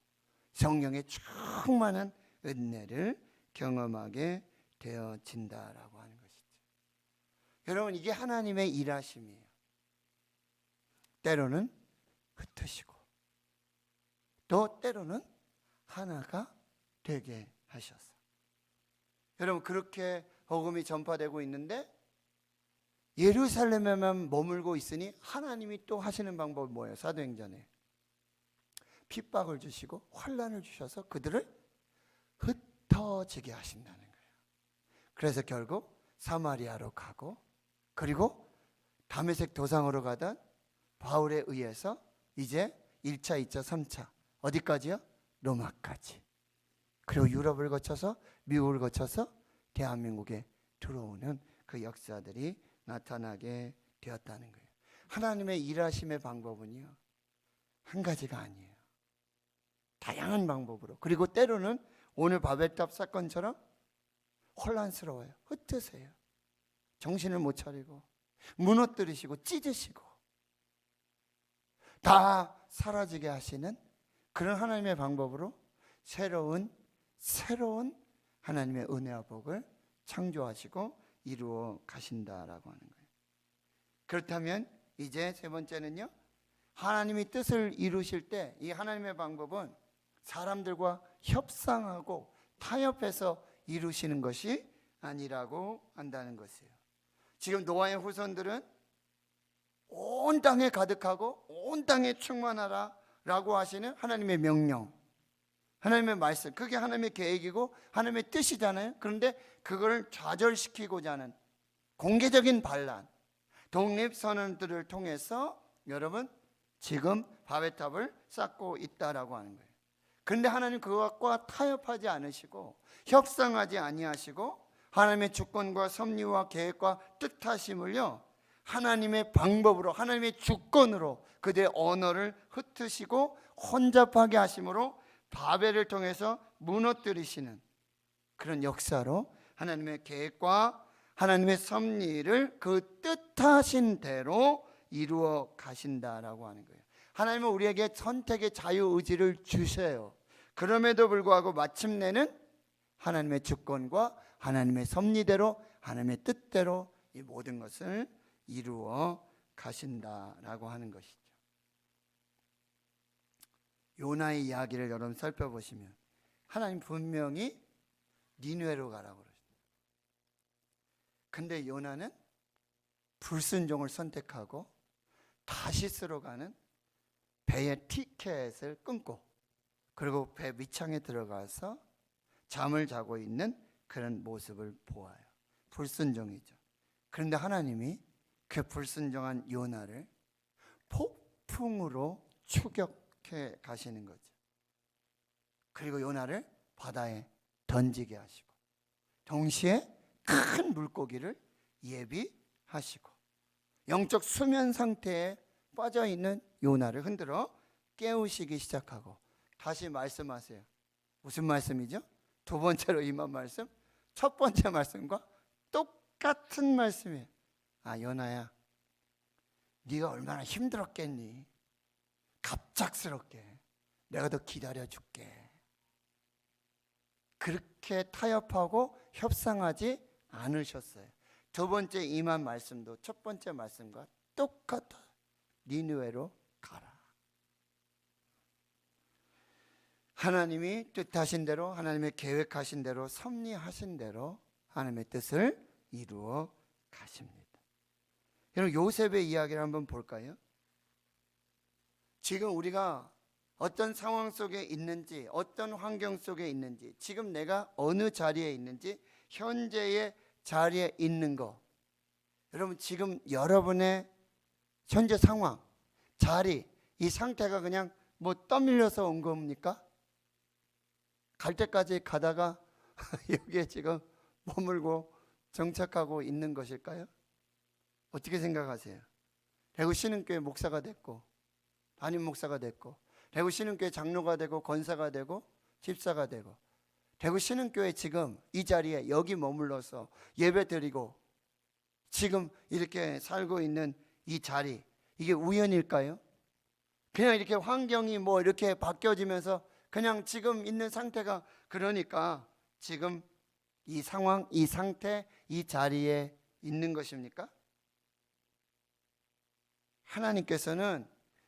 성령의 충만한 은혜를 경험하게 되어진다라고 하는 것이죠. 여러분, 이게 하나님의 일하심이에요. 때로는 흩으시고 또 때로는 하나가 되게 하셔서. 여러분, 그렇게 복음이 전파되고 있는데 예루살렘에만 머물고 있으니 하나님이 또 하시는 방법이 뭐예요? 사도행전에 핍박을 주시고 환난을 주셔서 그들을 흩어지게 하신다는 거예요. 그래서 결국 사마리아로 가고 그리고 다메섹 도상으로 가던 바울에 의해서 이제 1차, 2차, 3차 어디까지요? 로마까지. 그리고 유럽을 거쳐서 미국을 거쳐서 대한민국에 들어오는 그 역사들이 나타나게 되었다는 거예요. 하나님의 일하심의 방법은요, 한 가지가 아니에요. 다양한 방법으로. 그리고 때로는 오늘 바벨탑 사건처럼 혼란스러워요. 흩으세요. 정신을 못 차리고 무너뜨리시고 찢으시고 다 사라지게 하시는 그런 하나님의 방법으로 새로운 하나님의 은혜와 복을 창조하시고 이루어 가신다라고 하는 거예요. 그렇다면 이제 세 번째는요, 하나님이 뜻을 이루실 때 이 하나님의 방법은 사람들과 협상하고 타협해서 이루시는 것이 아니라고 한다는 것이에요. 지금 노아의 후손들은 온 땅에 가득하고 온 땅에 충만하라 라고 하시는 하나님의 명령, 하나님의 말씀, 그게 하나님의 계획이고 하나님의 뜻이잖아요. 그런데 그걸 좌절시키고자 하는 공개적인 반란, 독립선언들을 통해서 여러분 지금 바벨탑을 쌓고 있다라고 하는 거예요. 그런데 하나님 그것과 타협하지 않으시고 협상하지 아니하시고 하나님의 주권과 섭리와 계획과 뜻하심을요, 하나님의 방법으로, 하나님의 주권으로 그들의 언어를 흩으시고 혼잡하게 하심으로 바벨을 통해서 무너뜨리시는 그런 역사로 하나님의 계획과 하나님의 섭리를 그 뜻하신 대로 이루어 가신다라고 하는 거예요. 하나님은 우리에게 선택의 자유의지를 주세요. 그럼에도 불구하고 마침내는 하나님의 주권과 하나님의 섭리대로, 하나님의 뜻대로 이 모든 것을 이루어 가신다라고 하는 것이죠. 요나의 이야기를 여러분 살펴보시면 하나님 분명히 니느웨로 가라고 그러십니다. 근데 요나는 불순종을 선택하고 다시스로 가는 배의 티켓을 끊고 그리고 배 밑창에 들어가서 잠을 자고 있는 그런 모습을 보아요. 불순종이죠. 그런데 하나님이 그 불순종한 요나를 폭풍으로 추격해 가시는 거죠. 그리고 요나를 바다에 던지게 하시고 동시에 큰 물고기를 예비하시고 영적 수면 상태에 빠져있는 요나를 흔들어 깨우시기 시작하고 다시 말씀하세요. 무슨 말씀이죠? 두 번째로 임한 말씀, 첫 번째 말씀과 똑같은 말씀이에요. 아, 요나야, 네가 얼마나 힘들었겠니? 갑작스럽게 내가 더 기다려줄게. 그렇게 타협하고 협상하지 않으셨어요. 두 번째 임한 말씀도 첫 번째 말씀과 똑같아. 니느웨로 가라. 하나님이 뜻하신 대로, 하나님의 계획하신 대로, 섭리하신 대로 하나님의 뜻을 이루어 가십니다. 여러분, 요셉의 이야기를 한번 볼까요? 지금 우리가 어떤 상황 속에 있는지, 어떤 환경 속에 있는지, 지금 내가 어느 자리에 있는지, 현재의 자리에 있는 거, 여러분 지금 여러분의 현재 상황, 자리, 이 상태가 그냥 뭐 떠밀려서 온 겁니까? 갈 때까지 가다가 여기에 지금 머물고 정착하고 있는 것일까요? 어떻게 생각하세요? 대구 신흥교회 목사가 됐고 담임 목사가 됐고 대구 신흥교회 장로가 되고 권사가 되고 집사가 되고 대구 신흥교회 지금 이 자리에 여기 머물러서 예배 드리고 지금 이렇게 살고 있는 이 자리, 이게 우연일까요? 그냥 이렇게 환경이 뭐 이렇게 바뀌어지면서 그냥 지금 있는 상태가 그러니까 지금 이 상황, 이 상태, 이 자리에 있는 것입니까? 하나님께서는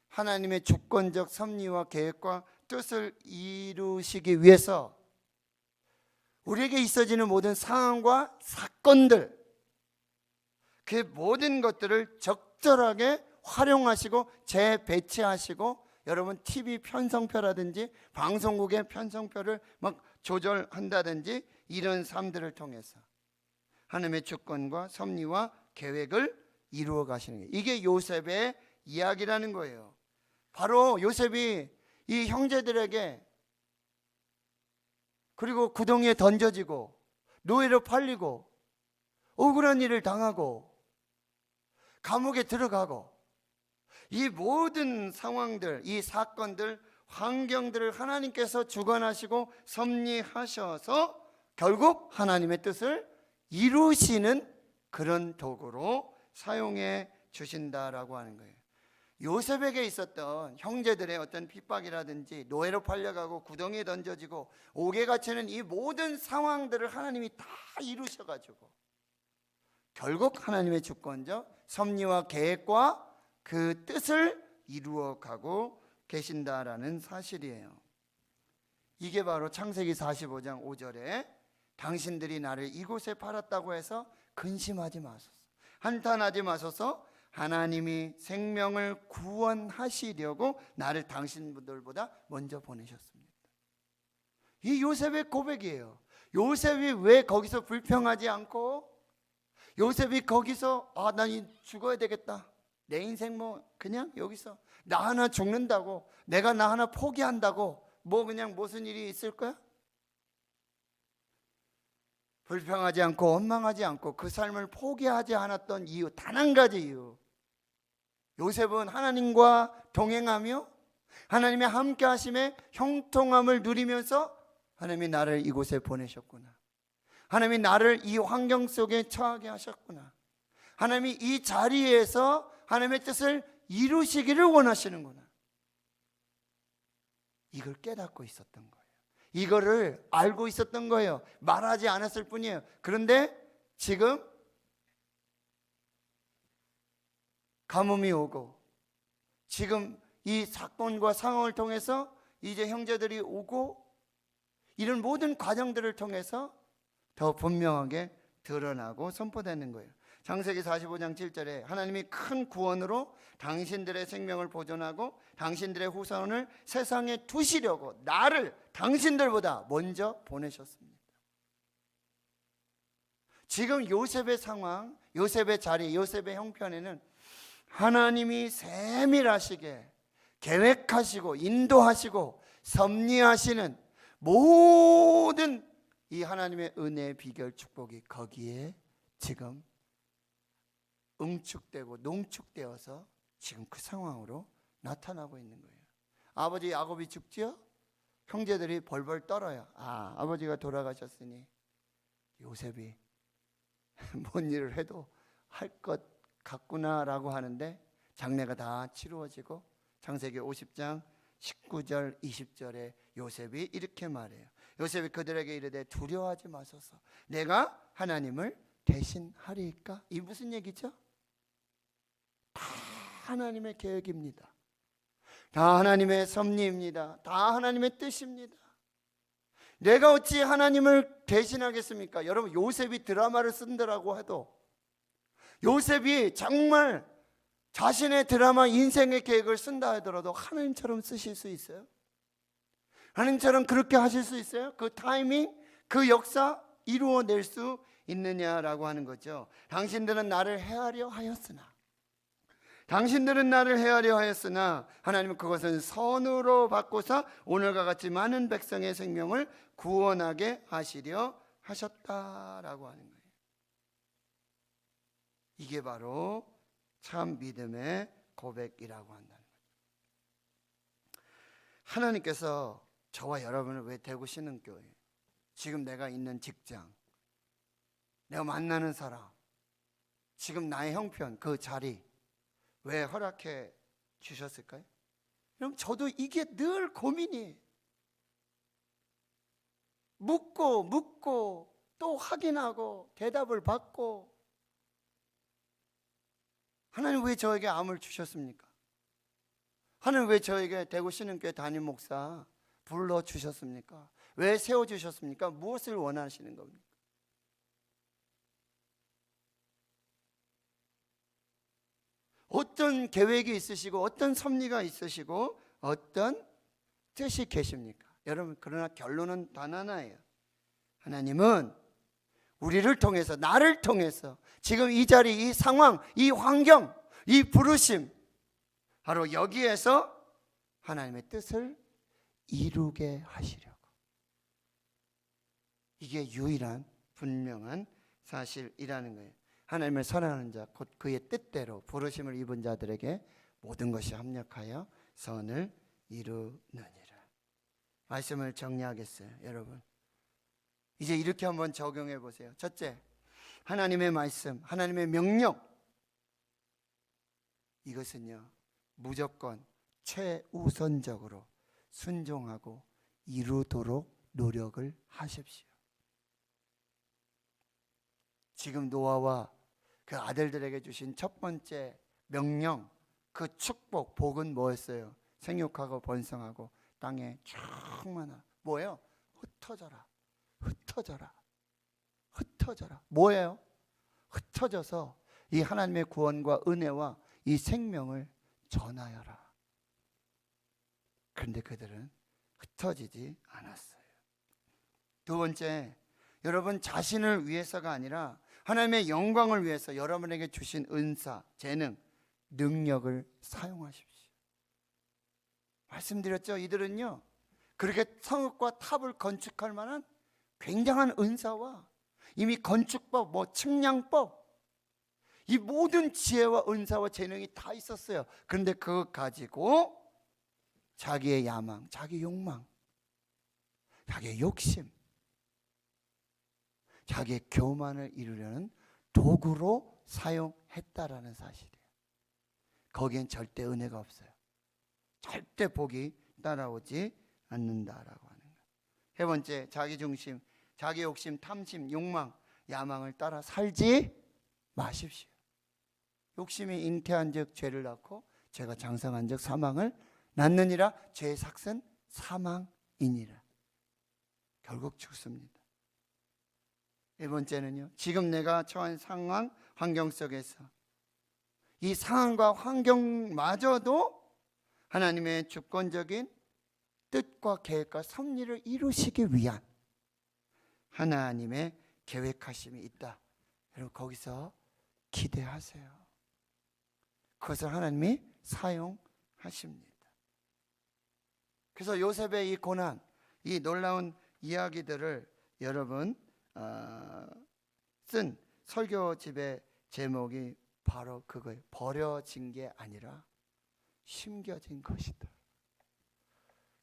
하나님의 주권적 섭리와 계획과 뜻을 이루시기 위해서 우리에게 있어지는 모든 상황과 사건들, 그 모든 것들을 적절하게 활용하시고 재배치하시고, 여러분 TV 편성표라든지 방송국의 편성표를 막 조절한다든지 이런 삶들을 통해서 하나님의 주권과 섭리와 계획을 이루어 가시는 거예요. 이게 요셉의 이야기라는 거예요. 바로 요셉이 이 형제들에게 그리고 구덩이에 던져지고 노예로 팔리고 억울한 일을 당하고 감옥에 들어가고 이 모든 상황들, 이 사건들, 환경들을 하나님께서 주관하시고 섭리하셔서 결국 하나님의 뜻을 이루시는 그런 도구로 사용해 주신다라고 하는 거예요. 요셉에게 있었던 형제들의 어떤 핍박이라든지 노예로 팔려가고 구덩이에 던져지고 옥에 갇히는 이 모든 상황들을 하나님이 다 이루셔가지고 결국 하나님의 주권적 섭리와 계획과 그 뜻을 이루어가고 계신다라는 사실이에요. 이게 바로 창세기 45장 5절에 당신들이 나를 이곳에 팔았다고 해서 근심하지 마소서, 한탄하지 마소서, 하나님이 생명을 구원하시려고 나를 당신들보다 먼저 보내셨습니다. 이 요셉의 고백이에요. 요셉이 왜 거기서 불평하지 않고 요셉이 거기서 난 죽어야 되겠다, 내 인생 뭐 그냥 여기서 나 하나 죽는다고, 내가 나 하나 포기한다고 뭐 그냥 무슨 일이 있을 거야? 불평하지 않고 원망하지 않고 그 삶을 포기하지 않았던 이유, 단 한 가지 이유. 요셉은 하나님과 동행하며 하나님의 함께 하심에 형통함을 누리면서 하나님이 나를 이곳에 보내셨구나, 하나님이 나를 이 환경 속에 처하게 하셨구나, 하나님이 이 자리에서 하나님의 뜻을 이루시기를 원하시는구나, 이걸 깨닫고 있었던 거예요. 이거를 알고 있었던 거예요. 말하지 않았을 뿐이에요. 그런데 지금 가뭄이 오고 지금 이 사건과 상황을 통해서 이제 형제들이 오고 이런 모든 과정들을 통해서 더 분명하게 드러나고 선포되는 거예요. 창세기 45장 7절에 하나님이 큰 구원으로 당신들의 생명을 보존하고 당신들의 후손을 세상에 두시려고 나를 당신들보다 먼저 보내셨습니다. 지금 요셉의 상황, 요셉의 자리, 요셉의 형편에는 하나님이 세밀하시게 계획하시고 인도하시고 섭리하시는 모든 이 하나님의 은혜의 비결 축복이 거기에 지금 응축되고 농축되어서 지금 그 상황으로 나타나고 있는 거예요. 아버지 야곱이 죽지요? 형제들이 벌벌 떨어요. 아버지가 돌아가셨으니 요셉이 뭔 일을 해도 할 것 같구나라고 하는데 장례가 다 치루어지고 창세기 50장 19절 20절에 요셉이 이렇게 말해요. 요셉이 그들에게 이르되 두려워하지 마소서, 내가 하나님을 대신하리이까. 이 무슨 얘기죠? 다 하나님의 계획입니다. 다 하나님의 섭리입니다. 다 하나님의 뜻입니다. 내가 어찌 하나님을 대신하겠습니까? 여러분, 요셉이 드라마를 쓴다라고 해도, 요셉이 정말 자신의 드라마 인생의 계획을 쓴다 하더라도 하나님처럼 쓰실 수 있어요? 하나님처럼 그렇게 하실 수 있어요? 그 타이밍, 그 역사 이루어낼 수 있느냐라고 하는 거죠. 당신들은 나를 해하려 하였으나 하나님은 그것은 선으로 바꾸사 오늘과 같이 많은 백성의 생명을 구원하게 하시려 하셨다라고 하는 거예요. 이게 바로 참 믿음의 고백이라고 한다는 거죠. 하나님께서 저와 여러분을 왜 대구 신흥교회, 지금 내가 있는 직장, 내가 만나는 사람, 지금 나의 형편, 그 자리 왜 허락해 주셨을까요? 그럼 저도 이게 늘 고민이에요. 묻고 또 확인하고 대답을 받고, 하나님 왜 저에게 암을 주셨습니까? 하나님 왜 저에게 대구 신흥교회 담임 목사 불러주셨습니까? 왜 세워주셨습니까? 무엇을 원하시는 겁니까? 어떤 계획이 있으시고 어떤 섭리가 있으시고 어떤 뜻이 계십니까? 여러분, 그러나 결론은 단 하나예요. 하나님은 우리를 통해서, 나를 통해서 지금 이 자리, 이 상황, 이 환경, 이 부르심, 바로 여기에서 하나님의 뜻을 이루게 하시려고. 이게 유일한 분명한 사실이라는 거예요. 하나님을 사랑하는 자, 곧 그의 뜻대로 부르심을 입은 자들에게 모든 것이 합력하여 선을 이루느니라. 말씀을 정리하겠어요, 여러분. 이제 이렇게 한번 적용해 보세요. 첫째, 하나님의 말씀, 하나님의 명령, 이것은요 무조건 최우선적으로 순종하고 이루도록 노력을 하십시오. 지금 노아와 그 아들들에게 주신 첫 번째 명령, 그 축복, 복은 뭐였어요? 생육하고 번성하고 땅에 충만하라. 뭐예요? 흩어져라. 흩어져라. 흩어져라. 뭐예요? 흩어져서 이 하나님의 구원과 은혜와 이 생명을 전하여라. 그런데 그들은 흩어지지 않았어요. 두 번째, 여러분 자신을 위해서가 아니라 하나님의 영광을 위해서 여러분에게 주신 은사, 재능, 능력을 사용하십시오. 말씀드렸죠? 이들은요 그렇게 성읍과 탑을 건축할 만한 굉장한 은사와 이미 건축법, 측량법, 이 모든 지혜와 은사와 재능이 다 있었어요. 그런데 그것 가지고 자기의 야망, 자기 욕망, 자기의 욕심, 자기의 교만을 이루려는 도구로 사용했다라는 사실이에요. 거기엔 절대 은혜가 없어요. 절대 복이 따라오지 않는다라고 하는 거예요. 세 번째, 자기중심, 자기 욕심, 탐심, 욕망, 야망을 따라 살지 마십시오. 욕심이 잉태한 즉 죄를 낳고 죄가 장성한 즉 사망을 낳느니라. 죄의 삭은 사망이니라. 결국 죽습니다. 네 번째는요, 지금 내가 처한 상황, 환경 속에서 이 상황과 환경마저도 하나님의 주권적인 뜻과 계획과 섭리를 이루시기 위한 하나님의 계획하심이 있다. 여러분 거기서 기대하세요. 그것을 하나님이 사용하십니다. 그래서 요셉의 이 고난, 이 놀라운 이야기들을 여러분 쓴 설교집의 제목이 바로 그거예요. 버려진 게 아니라 심겨진 것이다.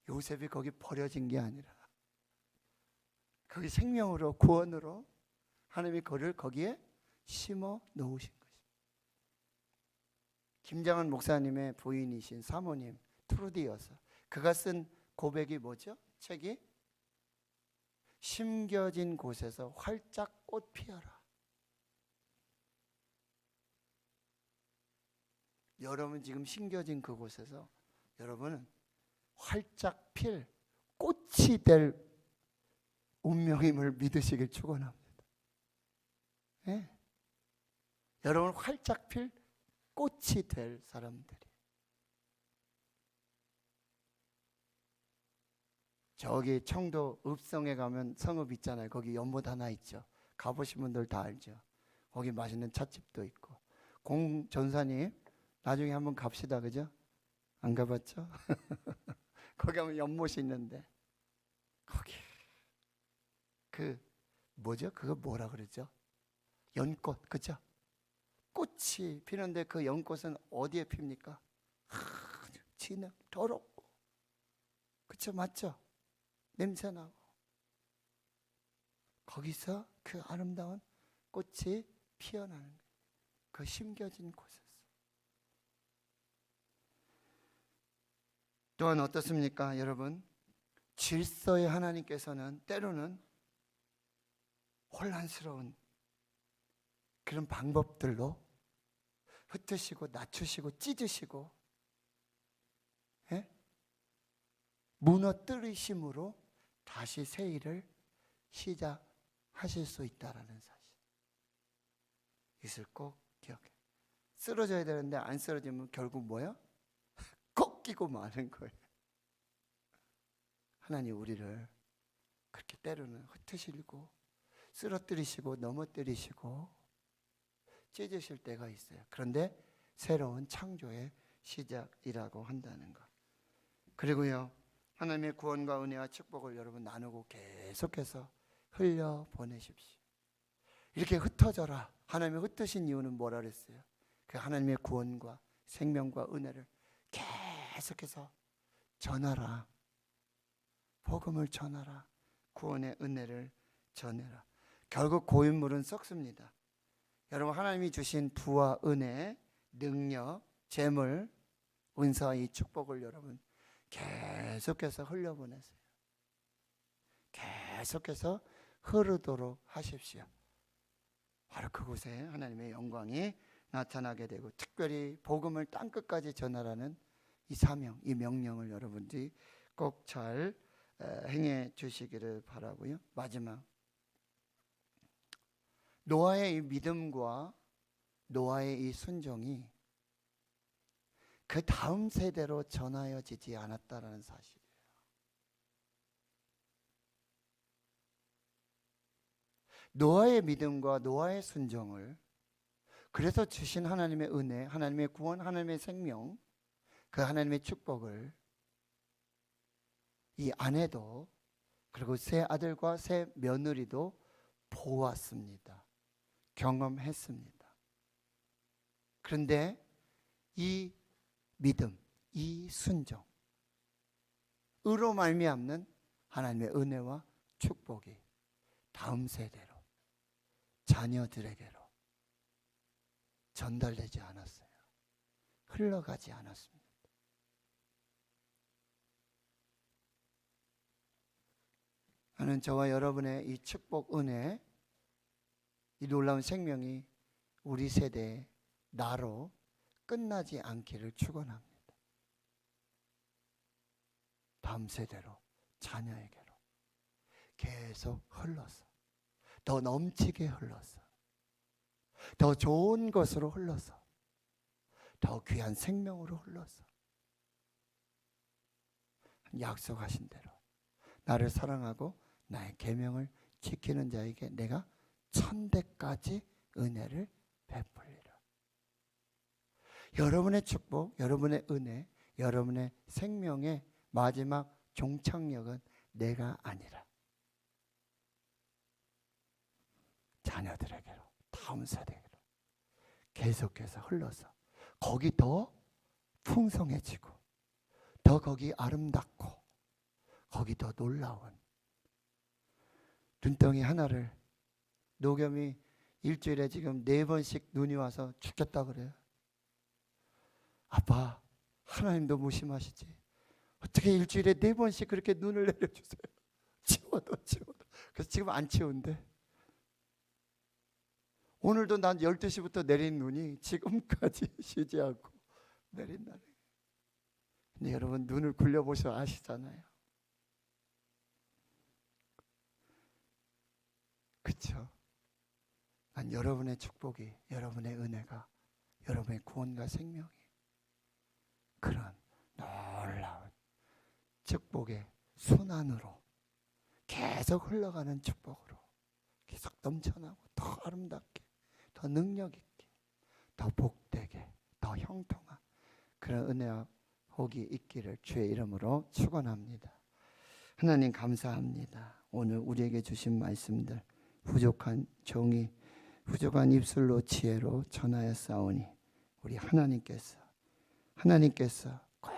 요셉이 거기 버려진 게 아니라 거기 생명으로, 구원으로 하나님이 그를 거기에 심어 놓으신 것입니다. 김장한 목사님의 부인이신 사모님 트루디 여사, 그가 쓴 고백이 뭐죠? 책이 심겨진 곳에서 활짝 꽃 피어라. 여러분 지금 심겨진 그곳에서 여러분은 활짝 필 꽃이 될 운명임을 믿으시길 축원합니다. 네. 여러분 활짝 필 꽃이 될 사람들이. 저기 청도 읍성에 가면 성읍 있잖아요. 거기 연못 하나 있죠. 가보신 분들 다 알죠. 거기 맛있는 찻집도 있고. 공 전사님 나중에 한번 갑시다. 그죠? 안 가봤죠? 거기 가면 연못이 있는데 거기 그 뭐죠? 그거 뭐라 그러죠? 연꽃, 그죠? 꽃이 피는데 그 연꽃은 어디에 핍니까? 진흙, 더럽고, 그쵸? 맞죠? 냄새나고. 거기서 그 아름다운 꽃이 피어나는 거예요. 그 심겨진 곳에서. 또한 어떻습니까, 여러분? 질서의 하나님께서는 때로는 혼란스러운 그런 방법들로 흩으시고 낮추시고 찢으시고, 예? 무너뜨리심으로 다시 새 일을 시작하실 수 있다라는 사실. 이것을 꼭 기억해. 쓰러져야 되는데 안 쓰러지면 결국 뭐야? 꺾이고 마는 거예요. 하나님 우리를 그렇게 때로는 흩으시고 쓰러뜨리시고 넘어뜨리시고 찢으실 때가 있어요. 그런데 새로운 창조의 시작이라고 한다는 것. 그리고요, 하나님의 구원과 은혜와 축복을 여러분 나누고 계속해서 흘려 보내십시오. 이렇게 흩어져라. 하나님이 흩으신 이유는 뭐라 그랬어요? 그 하나님의 구원과 생명과 은혜를 계속해서 전하라. 복음을 전하라. 구원의 은혜를 전해라. 결국 고인물은 썩습니다. 여러분, 하나님이 주신 부와 은혜, 능력, 재물, 은사와 이 축복을 여러분 계속해서 흘려보내세요. 계속해서 흐르도록 하십시오. 바로 그곳에 하나님의 영광이 나타나게 되고, 특별히 복음을 땅끝까지 전하라는 이 사명, 이 명령을 여러분들이 꼭 잘 행해 주시기를 바라고요. 마지막, 노아의 이 믿음과 노아의 이 순종이 그 다음 세대로 전하여지지 않았다라는 사실이에요. 노아의 믿음과 노아의 순종을, 그래서 주신 하나님의 은혜, 하나님의 구원, 하나님의 생명, 그 하나님의 축복을 이 아내도, 그리고 새 아들과 새 며느리도 보았습니다. 경험했습니다. 그런데 이 믿음, 이 순종, 으로 말미암는 하나님의 은혜와 축복이 다음 세대로, 자녀들에게로 전달되지 않았어요. 흘러가지 않았습니다. 나는 저와 여러분의 이 축복, 은혜, 이 놀라운 생명이 우리 세대의 나로 끝나지 않기를 축원합니다. 다음 세대로, 자녀에게로 계속 흘러서, 더 넘치게 흘러서, 더 좋은 것으로 흘러서, 더 귀한 생명으로 흘러서, 약속하신 대로 나를 사랑하고 나의 계명을 지키는 자에게 내가 천대까지 은혜를 베풀리라. 여러분의 축복, 여러분의 은혜, 여러분의 생명의 마지막 종착역은 내가 아니라 자녀들에게로, 다음 세대에게로 계속해서 흘러서 거기 더 풍성해지고, 더 거기 아름답고, 거기 더 놀라운 눈덩이 하나를, 노겸이 일주일에 지금 4번씩 눈이 와서 죽겠다 그래요. 아빠, 하나님도 무심하시지, 어떻게 일주일에 4번씩 그렇게 눈을 내려주세요. 치워도. 그래서 지금 안 치운대. 오늘도 난 12시부터 내린 눈이 지금까지 쉬지 않고 내린다네. 근데 여러분, 눈을 굴려보셔 아시잖아요. 그렇죠? 난 여러분의 축복이, 여러분의 은혜가, 여러분의 구원과 생명이 그런 놀라운 축복의 순환으로 계속 흘러가는 축복으로 계속 넘쳐나고, 더 아름답게, 더 능력 있게, 더 복되게, 더 형통한 그런 은혜와 복이 있기를 주의 이름으로 축원합니다. 하나님 감사합니다. 오늘 우리에게 주신 말씀들, 부족한 종이 부족한 입술로 지혜로 전하였사오니 우리 하나님께서 꼭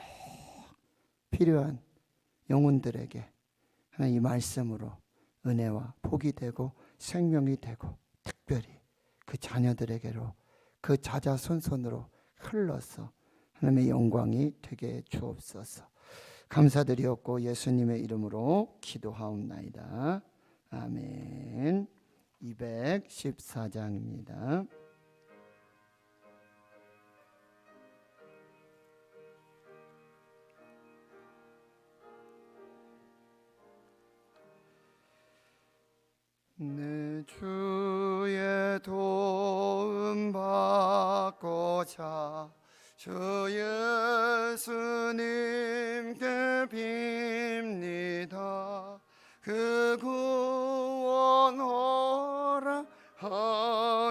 필요한 영혼들에게 하나님 이 말씀으로 은혜와 복이 되고 생명이 되고, 특별히 그 자녀들에게로, 그 자자손손으로 흘러서 하나님의 영광이 되게 주옵소서. 감사드리옵고 예수님의 이름으로 기도하옵나이다. 아멘. 214장입니다. 내 주의 도움 받고자 주 예수님께 빕니다. 그 구원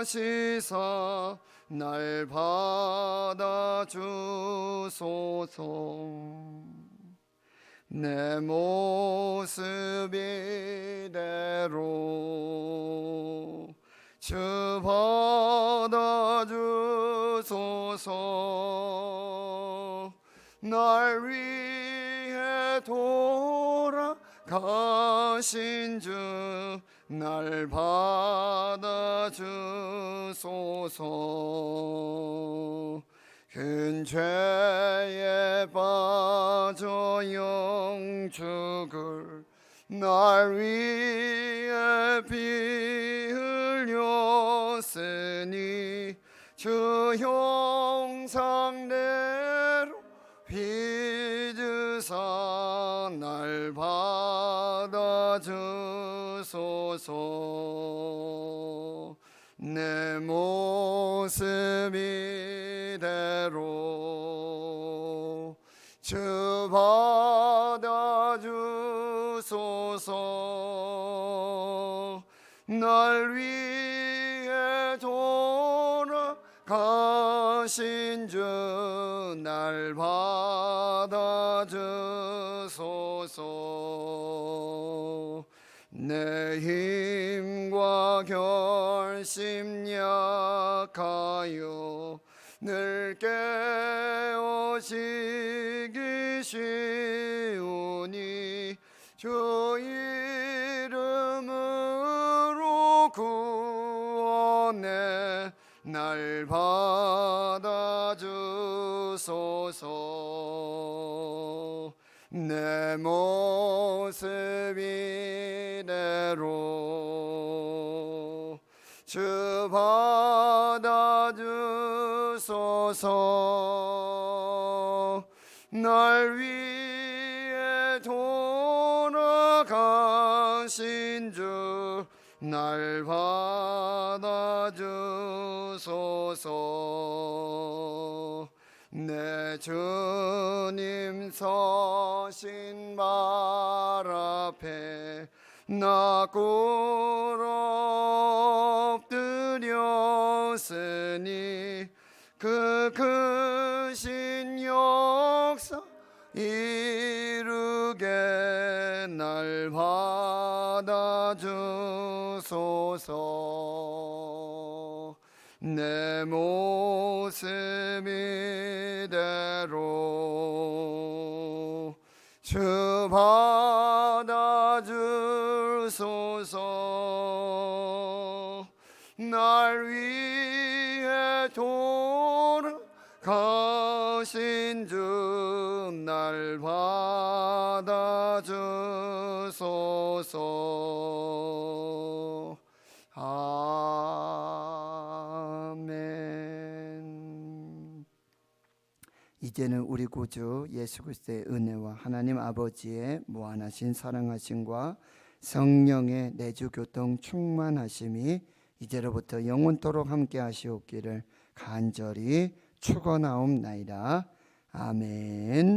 가시사 날 받아주소서. 내 모습 이대로 주 받아주소서. 날 위해 돌아가신 주 날 받아주소서. 큰 죄에 빠져 영 죽을 날 위해 피 흘렸으니 주 형상대로 빚으사 날 받아주소서. 내 모습 이대로 주 받아주소서. 날 위해 돌아가신 주 날 받아주소서. 내 힘과 결심 약하여 늘 깨어지기 쉬우니 주 이름으로 구원해 날 받아주소서. 내 모습 이대로 주 받아주소서. 날 위해 돌아가신 주 날 받아주소서. 내 주님 서신 말 앞에 나 꿇어 엎드렸으니 그 크신 역사 이루게 날 받아주소서. 내 모습 이대로 주 받아주소서. 날 위해 돌아가신 주 날 받아주소서. 아멘. 이제는 우리 구주 예수 그리스도의 은혜와 하나님 아버지의 무한하신 사랑하심과 성령의 내주 교통 충만하심이 이제로부터 영원토록 함께 하시옵기를 간절히 축원하옵나이다. 아멘.